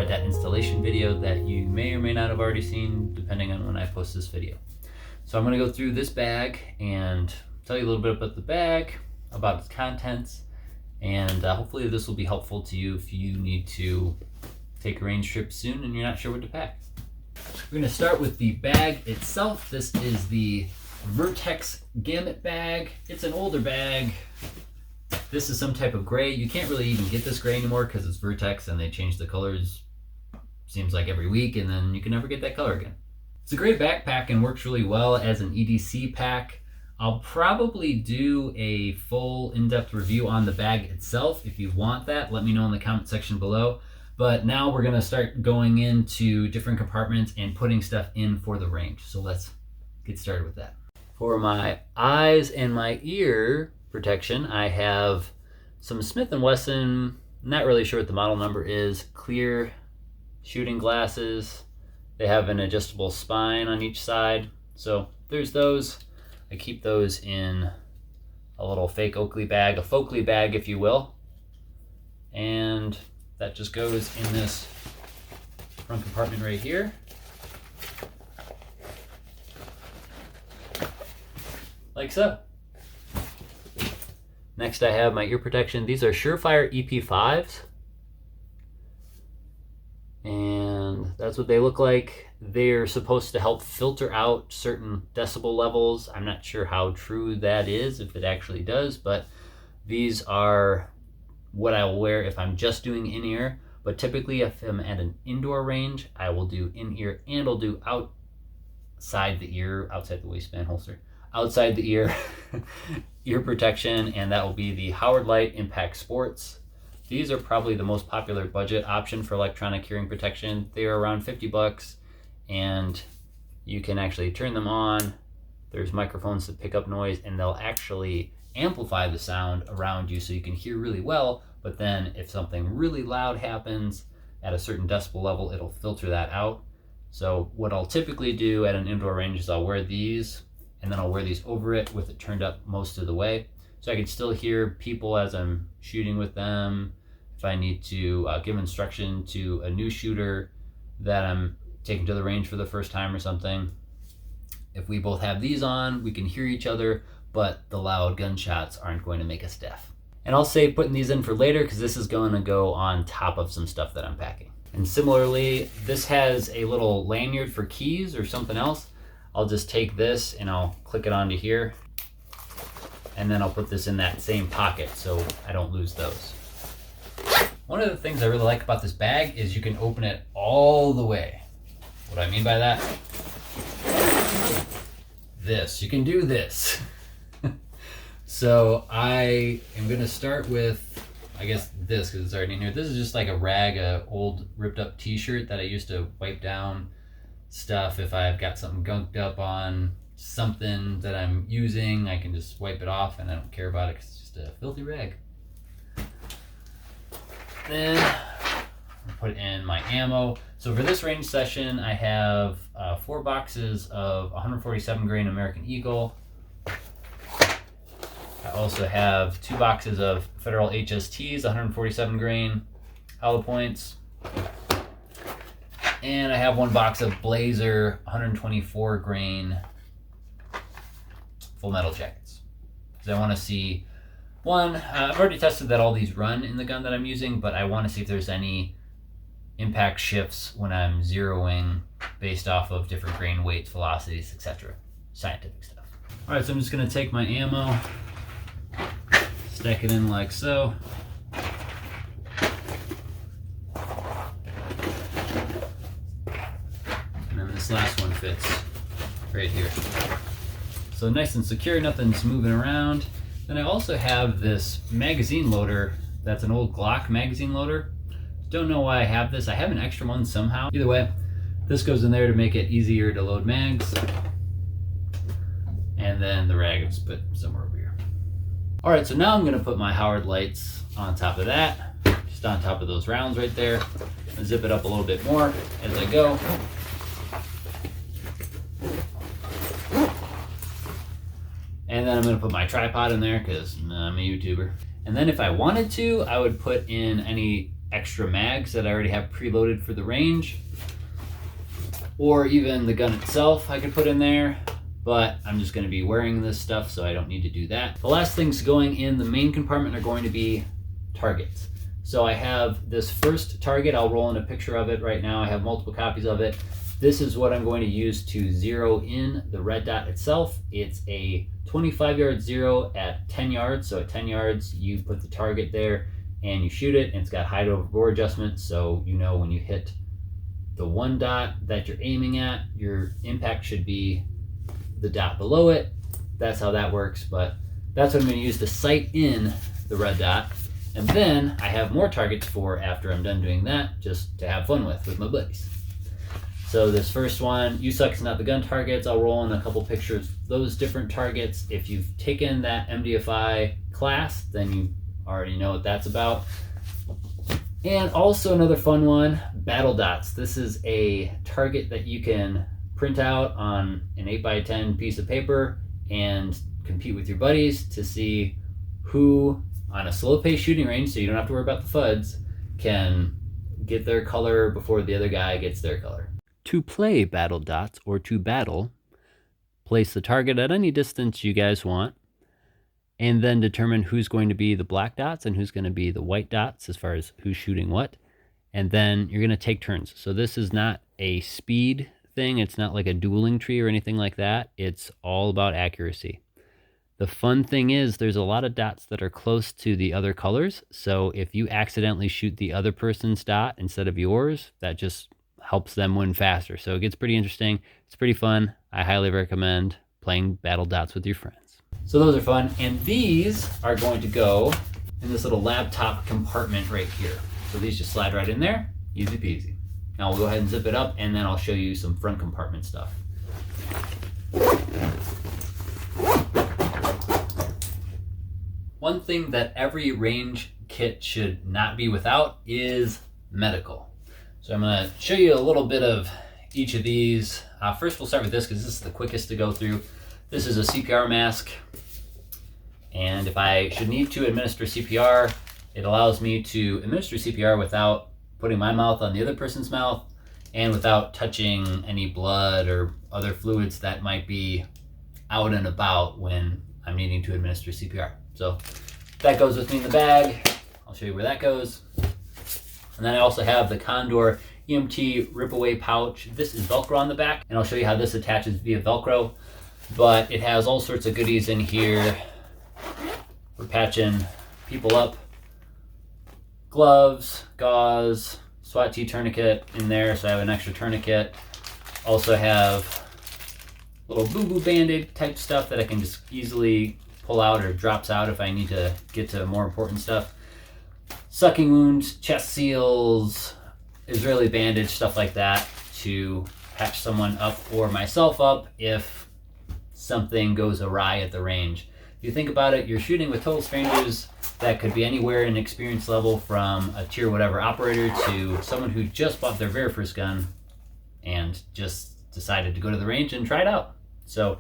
provide that installation video that you may or may not have already seen depending on when I post this video. So I'm going to go through this bag and tell you a little bit about the bag, about its contents, and hopefully this will be helpful to you if you need to take a range trip soon and you're not sure what to pack. We're going to start with the bag itself. This is the Vertex Gamut bag. It's an older bag. This is some type of gray. You can't really even get this gray anymore because it's Vertex and they change the colors, seems like every week, and then you can never get that color again. It's a great backpack and works really well as an EDC pack. I'll probably do a full in-depth review on the bag itself. If you want that, let me know in the comment section below. But now we're gonna start going into different compartments and putting stuff in for the range. So let's get started with that. For my eyes and my ear protection, I have some Smith & Wesson, not really sure what the model number is, clear shooting glasses. They have an adjustable spine on each side. So there's those. I keep those in a little fake Oakley bag, a Folkley bag if you will. And that just goes in this front compartment right here. Like so. Next I have my ear protection. These are Surefire EP5s. And that's what they look like. They're supposed to help filter out certain decibel levels. I'm not sure how true that is, if it actually does, but these are what I will wear if I'm just doing in-ear. But typically if I'm at an indoor range, I will do in-ear and I'll do outside the ear, outside the waistband holster, outside the ear, ear protection, and that will be the Howard Light Impact Sports. These are probably the most popular budget option for electronic hearing protection. They are around 50 bucks and you can actually turn them on. There's microphones that pick up noise and they'll actually amplify the sound around you so you can hear really well, but then if something really loud happens at a certain decibel level, it'll filter that out. So what I'll typically do at an indoor range is I'll wear these and then I'll wear these over it with it turned up most of the way. So I can still hear people as I'm shooting with them. If I need to give instruction to a new shooter that I'm taking to the range for the first time or something. If we both have these on, we can hear each other, but the loud gunshots aren't going to make us deaf. And I'll save putting these in for later because this is going to go on top of some stuff that I'm packing. And similarly, this has a little lanyard for keys or something else. I'll just take this and I'll click it onto here. And then I'll put this in that same pocket so I don't lose those. One of the things I really like about this bag is you can open it all the way. What I mean by that? This, you can do this. So I am gonna start with, I guess this, because it's already in here. This is just like a rag, a old ripped up t-shirt that I used to wipe down stuff. If I've got something gunked up on something that I'm using, I can just wipe it off and I don't care about it because it's just a filthy rag. Then I'll put in my ammo. So for this range session, I have 4 boxes of 147 grain American Eagle. I also have 2 boxes of Federal HSTs, 147 grain hollow points. And I have 1 box of Blazer 124 grain full metal jackets. Because I want to see, one, I've already tested that all these run in the gun that I'm using, but I want to see if there's any impact shifts when I'm zeroing based off of different grain weights, velocities, etc. Scientific stuff. All right, so I'm just going to take my ammo, stack it in like so. And then this last one fits right here. So nice and secure, nothing's moving around. Then I also have this magazine loader that's an old Glock magazine loader. Don't know why I have this. I have an extra one somehow. Either way, this goes in there to make it easier to load mags. And then the rag is put somewhere over here. All right, so now I'm gonna put my Howard lights on top of that, just on top of those rounds right there. I'll zip it up a little bit more as I go. And then I'm gonna put my tripod in there because I'm a YouTuber. And then if I wanted to, I would put in any extra mags that I already have preloaded for the range, or even the gun itself I could put in there, but I'm just going to be wearing this stuff, so I don't need to do that. The last things going in the main compartment are going to be targets. So I have this first target. I'll roll in a picture of it right now. I have multiple copies of it. This is what I'm going to use to zero in the red dot itself. It's a 25-yard zero at 10 yards. So at 10 yards, you put the target there and you shoot it, and it's got height over bore adjustment, so you know when you hit the one dot that you're aiming at, your impact should be the dot below it. That's how that works, but that's what I'm going to use to sight in the red dot. And then I have more targets for after I'm done doing that, just to have fun with my buddies. So this first one, you suck, it's not the gun targets. I'll roll in a couple pictures of those different targets. If you've taken that MDFI class, then you already know what that's about. And also another fun one, battle dots. This is a target that you can print out on an 8x10 piece of paper and compete with your buddies to see who, on a slow pace shooting range, so you don't have to worry about the FUDs, can get their color before the other guy gets their color. To play battle dots, or to battle, place the target at any distance you guys want, and then determine who's going to be the black dots and who's going to be the white dots as far as who's shooting what. And then you're going to take turns. So this is not a speed thing. It's not like a dueling tree or anything like that. It's all about accuracy. The fun thing is there's a lot of dots that are close to the other colors. So if you accidentally shoot the other person's dot instead of yours, that just helps them win faster. So it gets pretty interesting. It's pretty fun. I highly recommend playing battle dots with your friends. So those are fun. And these are going to go in this little laptop compartment right here. So these just slide right in there. Easy peasy. Now we'll go ahead and zip it up, and then I'll show you some front compartment stuff. One thing that every range kit should not be without is medical. So I'm going to show you a little bit of each of these. First we'll start with this because this is the quickest to go through. This is a CPR mask, and if I should need to administer CPR, it allows me to administer CPR without putting my mouth on the other person's mouth and without touching any blood or other fluids that might be out and about when I'm needing to administer CPR. So that goes with me in the bag. I'll show you where that goes. And then I also have the Condor EMT rip-away pouch. This is Velcro on the back, and I'll show you how this attaches via Velcro. But it has all sorts of goodies in here. We're patching people up. Gloves, gauze, SWAT T tourniquet in there, so I have an extra tourniquet. Also have little boo-boo band-aid type stuff that I can just easily pull out or drops out if I need to get to more important stuff. Sucking wounds, chest seals, Israeli bandage, stuff like that to patch someone up or myself up if something goes awry at the range. If you think about it, you're shooting with total strangers that could be anywhere in experience level from a tier whatever operator to someone who just bought their very first gun and just decided to go to the range and try it out. So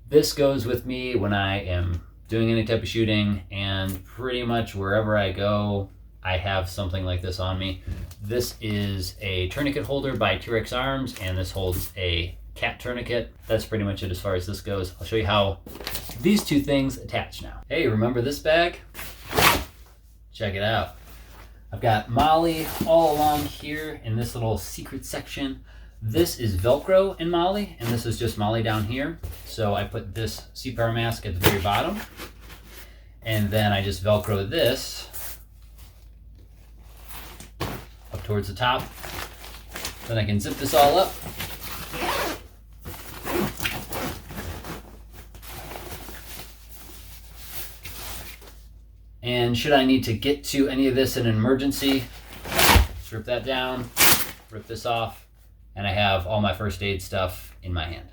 this goes with me when I am doing any type of shooting, and pretty much wherever I go, I have something like this on me. This is a tourniquet holder by T-Rex Arms, and this holds a cat tourniquet. That's pretty much it as far as this goes. I'll show you how these two things attach now. Hey, remember this bag? Check it out. I've got Molly all along here in this little secret section. This is Velcro in Molly, and this is just Molly down here. So I put this CPR mask at the very bottom, and then I just Velcro this up towards the top. Then I can zip this all up. And should I need to get to any of this in an emergency, just rip that down, rip this off, and I have all my first aid stuff in my hand.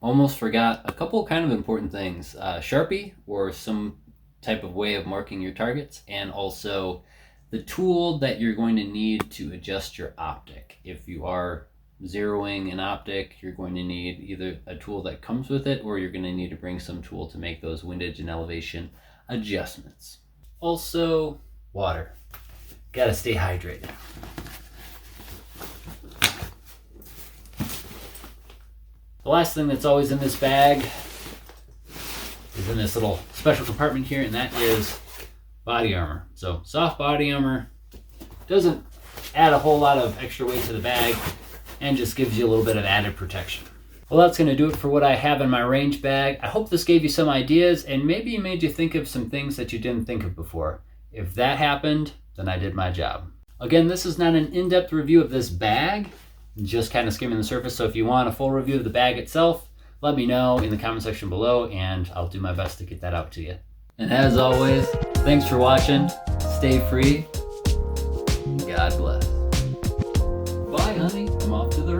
Almost forgot a couple kind of important things. Sharpie, or some type of way of marking your targets, and also the tool that you're going to need to adjust your optic. If you are zeroing an optic, you're going to need either a tool that comes with it, or you're going to need to bring some tool to make those windage and elevation adjustments. Also, water. Gotta stay hydrated. The last thing that's always in this bag is in this little special compartment here, and that is body armor. So soft body armor doesn't add a whole lot of extra weight to the bag and just gives you a little bit of added protection. Well, that's going to do it for what I have in my range bag. I hope this gave you some ideas and maybe made you think of some things that you didn't think of before. If that happened, then I did my job. Again, this is not an in-depth review of this bag, just kind of skimming the surface. So if you want a full review of the bag itself, let me know in the comment section below and I'll do my best to get that out to you. And as always, thanks for watching. Stay free. God bless. Bye, honey. I'm off to the